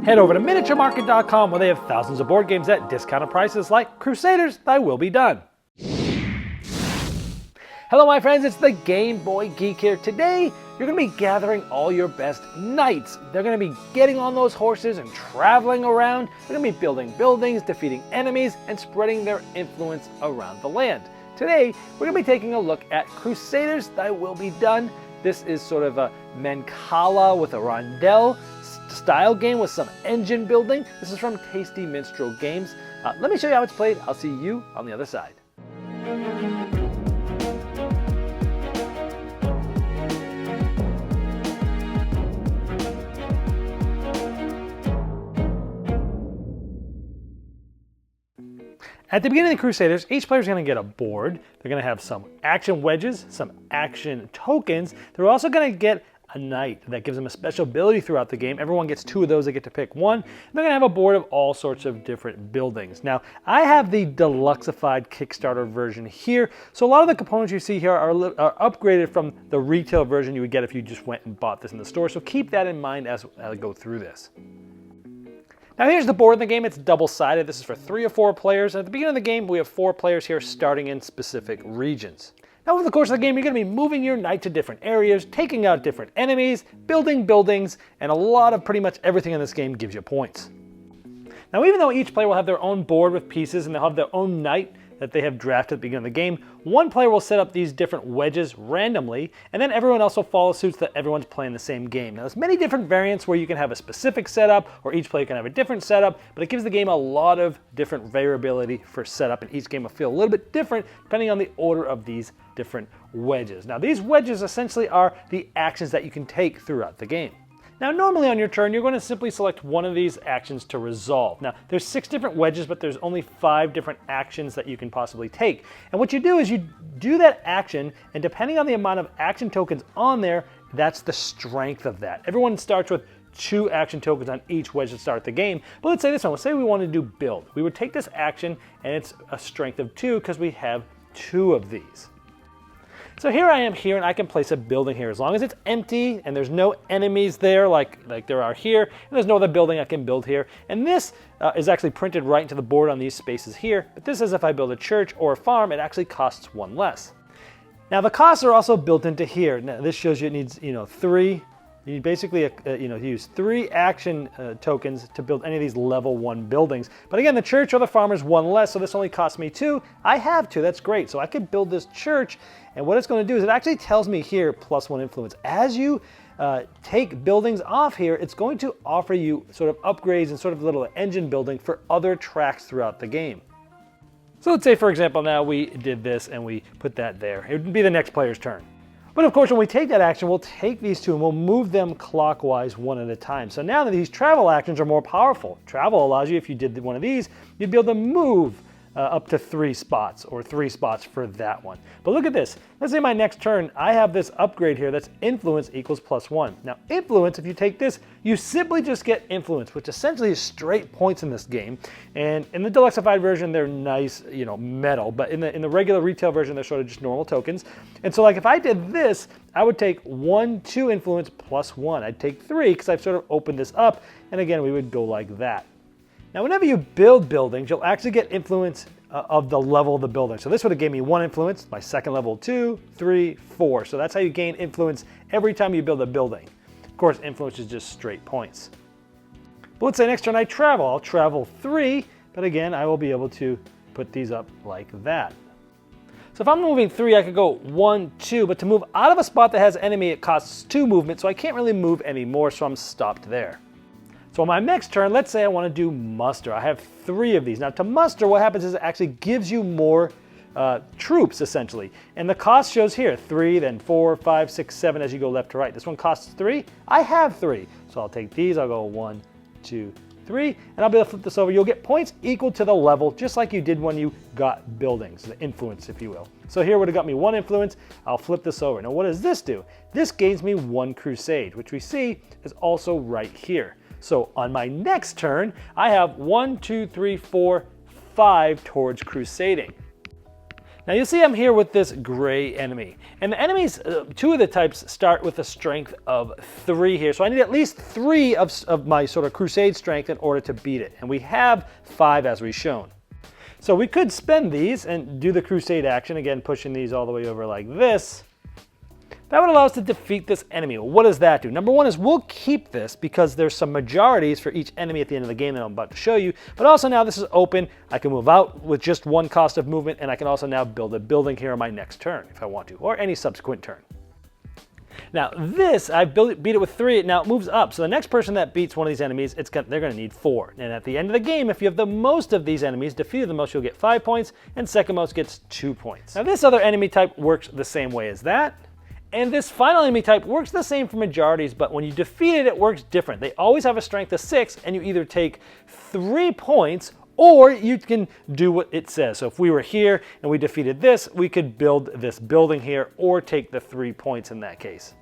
Head over to miniaturemarket.com where they have thousands of board games at discounted prices like Crusaders, Thy Will Be Done. Hello my friends, it's the Game Boy Geek here. Today, you're going to be gathering all your best knights. They're going to be getting on those horses and traveling around. They're going to be building buildings, defeating enemies, and spreading their influence around the land. Today, we're going to be taking a look at Crusaders, Thy Will Be Done. This is sort of a mancala with a rondel style game with some engine building. This is from Tasty Minstrel Games. Let me show you how it's played. I'll see you on the other side. At the beginning of the Crusaders, each player is going to get a board. They're going to have some action wedges, some action tokens. They're also going to get a knight that gives them a special ability throughout the game. Everyone gets 2 of those. They get to pick one. They're going to have a board of all sorts of different buildings. Now, I have the deluxeified Kickstarter version here. So a lot of the components you see here are upgraded from the retail version you would get if you just went and bought this in the store. So keep that in mind as I go through this. Now here's the board in the game. It's double-sided. This is for 3 or 4 players. At the beginning of the game, we have 4 players here starting in specific regions. Now over the course of the game, you're going to be moving your knight to different areas, taking out different enemies, building buildings, and a lot of pretty much everything in this game gives you points. Now even though each player will have their own board with pieces and they'll have their own knight that they have drafted at the beginning of the game, one player will set up these different wedges randomly, and then everyone else will follow suit so that everyone's playing the same game. Now there's many different variants where you can have a specific setup, or each player can have a different setup, but it gives the game a lot of different variability for setup, and each game will feel a little bit different depending on the order of these different wedges. Now these wedges essentially are the actions that you can take throughout the game. Now normally on your turn, you're going to simply select one of these actions to resolve. Now there's 6 different wedges, but there's only 5 different actions that you can possibly take. And what you do is you do that action, and depending on the amount of action tokens on there, that's the strength of that. Everyone starts with 2 action tokens on each wedge to start the game. But let's say this one, let's say we want to do build. We would take this action, and it's a strength of 2 because we have 2 of these. So here I am here, and I can place a building here. As long as it's empty and there's no enemies there like there are here, and there's no other building I can build here. And this is actually printed right into the board on these spaces here. But this is if I build a church or a farm, it actually costs 1 less. Now the costs are also built into here. Now this shows you it needs 3. You basically use 3 action tokens to build any of these level 1 buildings. But again, the church or the farm is 1 less, so this only costs me 2. I have 2, that's great. So I could build this church, and what it's going to do is it actually tells me here +1 influence. As you take buildings off here, it's going to offer you sort of upgrades and sort of little engine building for other tracks throughout the game. So let's say, for example, now we did this and we put that there. It would be the next player's turn. But of course, when we take that action, we'll take these 2 and we'll move them clockwise one at a time. So now that these travel actions are more powerful. Travel allows you, if you did one of these, you'd be able to move up to 3 spots, or 3 spots for that one. But look at this. Let's say my next turn, I have this upgrade here that's influence equals +1. Now influence, if you take this, you simply just get influence, which essentially is straight points in this game. And in the deluxeified version, they're nice, metal, but in the regular retail version, they're sort of just normal tokens. And so like if I did this, I would take 1, 2 influence +1. I'd take 3 because I've sort of opened this up. And again, we would go like that. Now, whenever you build buildings, you'll actually get influence of the level of the building. So this would have gave me 1 influence, my second level 2, 3, 4. So that's how you gain influence every time you build a building. Of course, influence is just straight points. But let's say next turn I travel. I'll travel 3, but again, I will be able to put these up like that. So if I'm moving 3, I could go 1, 2, but to move out of a spot that has enemy, it costs 2 movement, so I can't really move anymore, so I'm stopped there. So on my next turn, let's say I want to do muster. I have 3 of these. Now to muster, what happens is it actually gives you more troops, essentially. And the cost shows here, 3, then 4, 5, 6, 7 as you go left to right. This one costs 3. I have 3. So I'll take these. I'll go 1, 2, 3, and I'll be able to flip this over. You'll get points equal to the level, just like you did when you got buildings, the influence, if you will. So here would have got me 1 influence. I'll flip this over. Now what does this do? This gains me 1 crusade, which we see is also right here. So on my next turn, I have 1, 2, 3, 4, 5 towards crusading. Now you'll see I'm here with this gray enemy. And the enemies, two of the types start with a strength of 3 here. So I need at least 3 of my sort of crusade strength in order to beat it. And we have 5 as we've shown. So we could spend these and do the crusade action, again pushing these all the way over like this. That would allow us to defeat this enemy. Well, what does that do? Number one is we'll keep this because there's some majorities for each enemy at the end of the game that I'm about to show you. But also now this is open. I can move out with just 1 cost of movement, and I can also now build a building here on my next turn if I want to, or any subsequent turn. Now this, I beat it with 3, now it moves up. So the next person that beats one of these enemies, they're going to need 4. And at the end of the game, if you have the most of these enemies, defeated the most, you'll get 5 points, and second most gets 2 points. Now this other enemy type works the same way as that. And this final enemy type works the same for majorities, but when you defeat it, it works different. They always have a strength of 6, and you either take 3 points or you can do what it says. So if we were here and we defeated this, we could build this building here or take the 3 points in that case.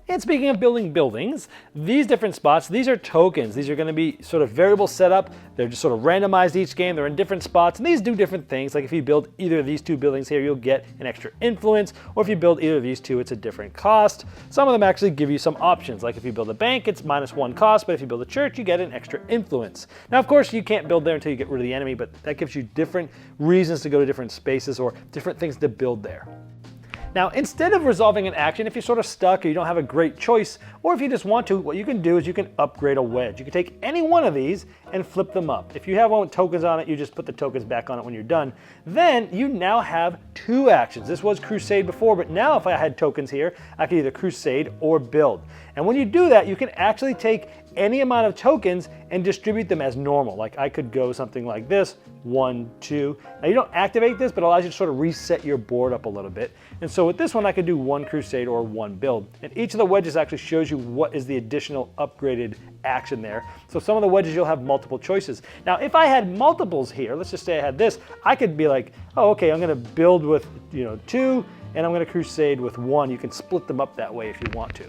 And speaking of building buildings, these different spots, these are tokens. These are going to be sort of variable setup. They're just sort of randomized each game. They're in different spots, and these do different things. Like if you build either of these 2 buildings here, you'll get an extra influence, or if you build either of these 2, it's a different cost. Some of them actually give you some options. Like if you build a bank, it's -1 cost, but if you build a church, you get an extra influence. Now, of course, you can't build there until you get rid of the enemy, but that gives you different reasons to go to different spaces or different things to build there. Now, instead of resolving an action, if you're sort of stuck or you don't have a great choice, or if you just want to, what you can do is you can upgrade a wedge. You can take any one of these and flip them up. If you have one with tokens on it, you just put the tokens back on it when you're done. Then you now have 2 actions. This was crusade before, but now if I had tokens here, I could either crusade or build. And when you do that, you can actually take any amount of tokens and distribute them as normal. Like I could go something like this, 1, 2. Now you don't activate this, but it allows you to sort of reset your board up a little bit. And so with this one, I could do 1 crusade or 1 build. And each of the wedges actually shows you what is the additional upgraded action there. So some of the wedges, you'll have multiple choices. Now, if I had multiples here, let's just say I had this, I could be like, oh, okay, I'm gonna build with 2, and I'm gonna crusade with 1. You can split them up that way if you want to.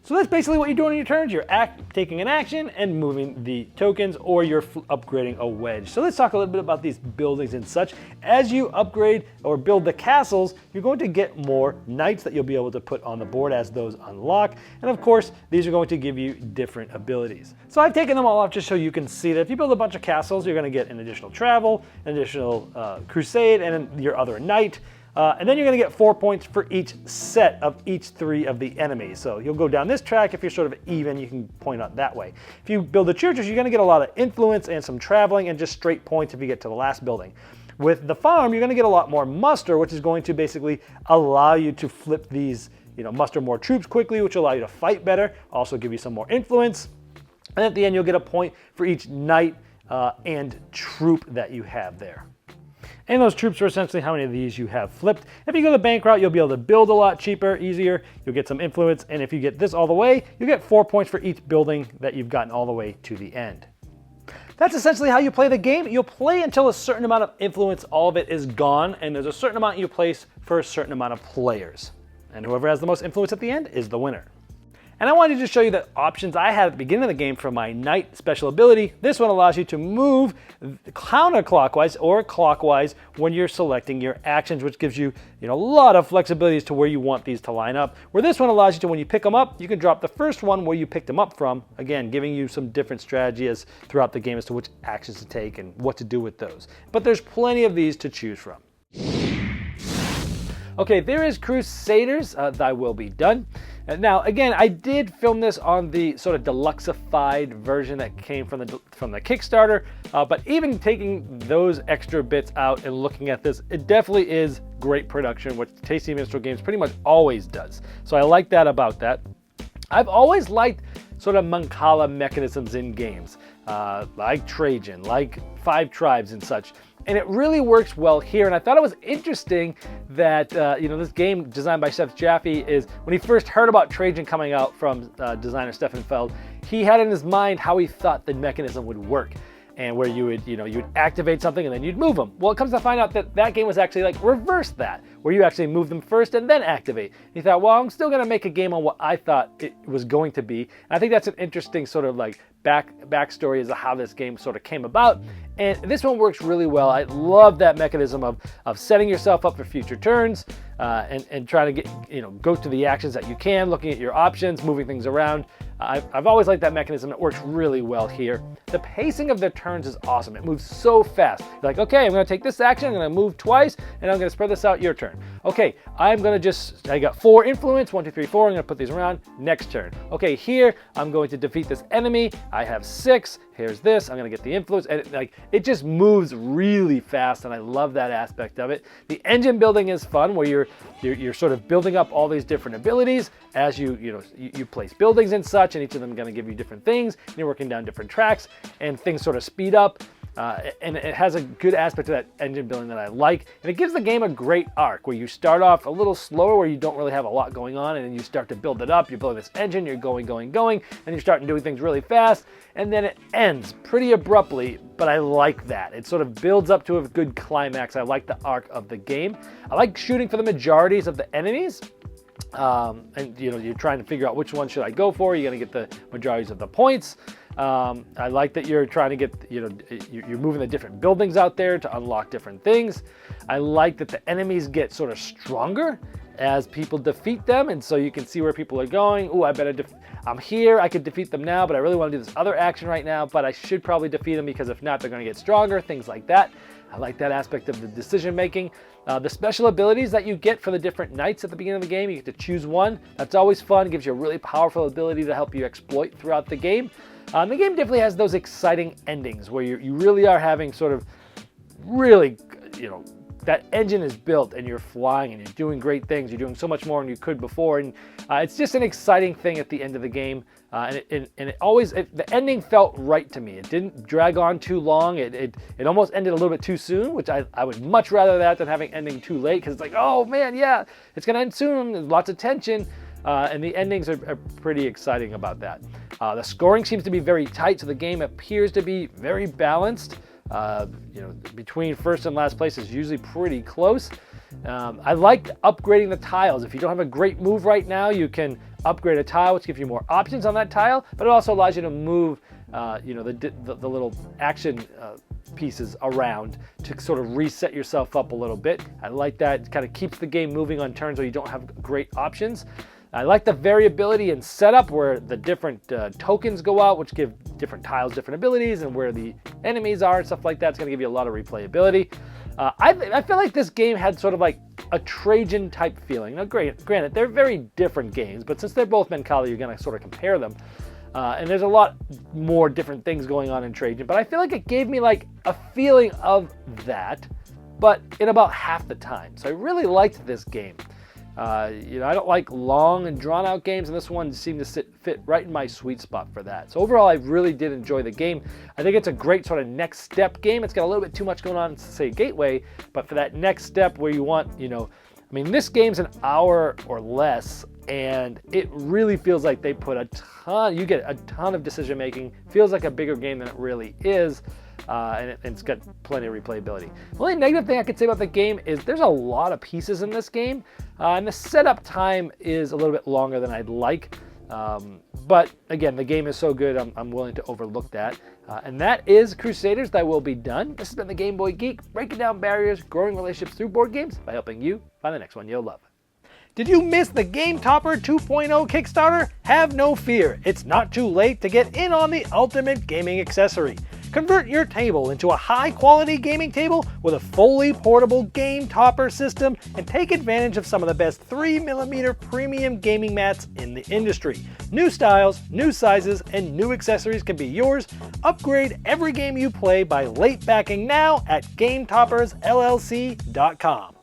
So that's basically what you're doing in your turns. You're taking an action and moving the tokens, or you're upgrading a wedge. So let's talk a little bit about these buildings and such. As you upgrade or build the castles, you're going to get more knights that you'll be able to put on the board as those unlock. And of course, these are going to give you different abilities. So I've taken them all off just so you can see that if you build a bunch of castles, you're going to get an additional travel, an additional crusade, and then your other knight. And then you're going to get 4 points for each set of each 3 of the enemies. So you'll go down this track. If you're sort of even, you can point out that way. If you build the churches, you're going to get a lot of influence and some traveling and just straight points if you get to the last building. With the farm, you're going to get a lot more muster, which is going to basically allow you to flip these, muster more troops quickly, which will allow you to fight better, also give you some more influence. And at the end, you'll get a point for each knight and troop that you have there. And those troops are essentially how many of these you have flipped. If you go the bank route, you'll be able to build a lot cheaper, easier. You'll get some influence. And if you get this all the way, you'll get 4 points for each building that you've gotten all the way to the end. That's essentially how you play the game. You'll play until a certain amount of influence, all of it is gone. And there's a certain amount you place for a certain amount of players. And whoever has the most influence at the end is the winner. And I wanted to show you the options I had at the beginning of the game for my Knight special ability. This one allows you to move counterclockwise or clockwise when you're selecting your actions, which gives you, a lot of flexibility as to where you want these to line up. Where this one allows you to, when you pick them up, you can drop the first one where you picked them up from, again, giving you some different strategies throughout the game as to which actions to take and what to do with those. But there's plenty of these to choose from. Okay, there is Crusaders, Thy Will Be Done. Now, again, I did film this on the sort of deluxeified version that came from the Kickstarter, but even taking those extra bits out and looking at this, it definitely is great production, which Tasty Minstrel Games pretty much always does. So I like that about that. I've always liked sort of mancala mechanisms in games, like Trajan, like Five Tribes and such. And it really works well here. And I thought it was interesting that, this game designed by Chef Jaffe is, when he first heard about Trajan coming out from designer Stefan Feld, he had in his mind how he thought the mechanism would work. And where you would activate something and then you'd move them. Well, it comes to find out that that game was actually like reverse that, where you actually move them first and then activate. And you thought, well, I'm still going to make a game on what I thought it was going to be. And I think that's an interesting sort of like backstory as to how this game sort of came about. And this one works really well. I love that mechanism of setting yourself up for future turns and trying to get, go to the actions that you can, looking at your options, moving things around. I've always liked that mechanism. It works really well here. The pacing of the turns is awesome. It moves so fast. You're like, okay, I'm going to take this action, I'm going to move twice, and I'm going to spread this out, your turn. Okay, I'm going to I got 4 influence, 1, 2, 3, 4, I'm going to put these around, next turn. Okay, here, I'm going to defeat this enemy, I have 6, here's this, I'm going to get the influence, and it just moves really fast, and I love that aspect of it. The engine building is fun, where you're sort of building up all these different abilities as you place buildings and such, and each of them are going to give you different things, and you're working down different tracks, and things sort of speed up. And it has a good aspect to that engine building that I like, and it gives the game a great arc where you start off a little slower, where you don't really have a lot going on, and then you start to build it up. You're building this engine, you're going, and you're starting doing things really fast, and then it ends pretty abruptly, but I like that. It sort of builds up to a good climax. I like the arc of the game. I like shooting for the majorities of the enemies. And you're trying to figure out which one should I go for. You're going to get the majorities of the points. I like that you're trying to get, you're moving the different buildings out there to unlock different things. I like that the enemies get sort of stronger as people defeat them, and so you can see where people are going. Oh, I'm here, I could defeat them now, but I really want to do this other action right now, but I should probably defeat them, because if not, they're going to get stronger, things like that. I like that aspect of the decision making. The special abilities that you get for the different knights at the beginning of the game, you get to choose one. That's always fun. It gives you a really powerful ability to help you exploit throughout the game. The game definitely has those exciting endings where you really are having sort of really, that engine is built and you're flying and you're doing great things. You're doing so much more than you could before, and it's just an exciting thing at the end of the game. And the ending felt right to me. It didn't drag on too long. It almost ended a little bit too soon, which I would much rather that than having ending too late, because it's like, oh man, yeah, it's gonna end soon. There's lots of tension, and the endings are pretty exciting about that. The scoring seems to be very tight, so the game appears to be very balanced. Between first and last place is usually pretty close. I like upgrading the tiles. If you don't have a great move right now, you can upgrade a tile, which gives you more options on that tile, but it also allows you to move the little action pieces around to sort of reset yourself up a little bit. I like that. It kind of keeps the game moving on turns where you don't have great options. I like the variability in setup, where the different tokens go out, which give different tiles different abilities, and where the enemies are and stuff like that. It's going to give you a lot of replayability. I feel like this game had sort of like a Trajan type feeling. Now, granted, they're very different games, but since they're both mancala, you're going to sort of compare them. And there's a lot more different things going on in Trajan, but I feel like it gave me like a feeling of that, but in about half the time. So I really liked this game. I don't like long and drawn out games, and this one seemed to fit right in my sweet spot for that. So overall, I really did enjoy the game. I think it's a great sort of next step game. It's got a little bit too much going on, say Gateway, but for that next step where you want, this game's an hour or less, and it really feels like they put you get a ton of decision making. Feels like a bigger game than it really is. And it's got plenty of replayability. The only negative thing I could say about the game is there's a lot of pieces in this game, and the setup time is a little bit longer than I'd like. But again, the game is so good, I'm willing to overlook that. And that is Crusaders. That will be done. This has been the Game Boy Geek, breaking down barriers, growing relationships through board games by helping you find the next one you'll love. Did you miss the Game Topper 2.0 Kickstarter? Have no fear. It's not too late to get in on the ultimate gaming accessory. Convert your table into a high-quality gaming table with a fully portable Game Topper system, and take advantage of some of the best 3mm premium gaming mats in the industry. New styles, new sizes, and new accessories can be yours. Upgrade every game you play by late backing now at GameToppersLLC.com.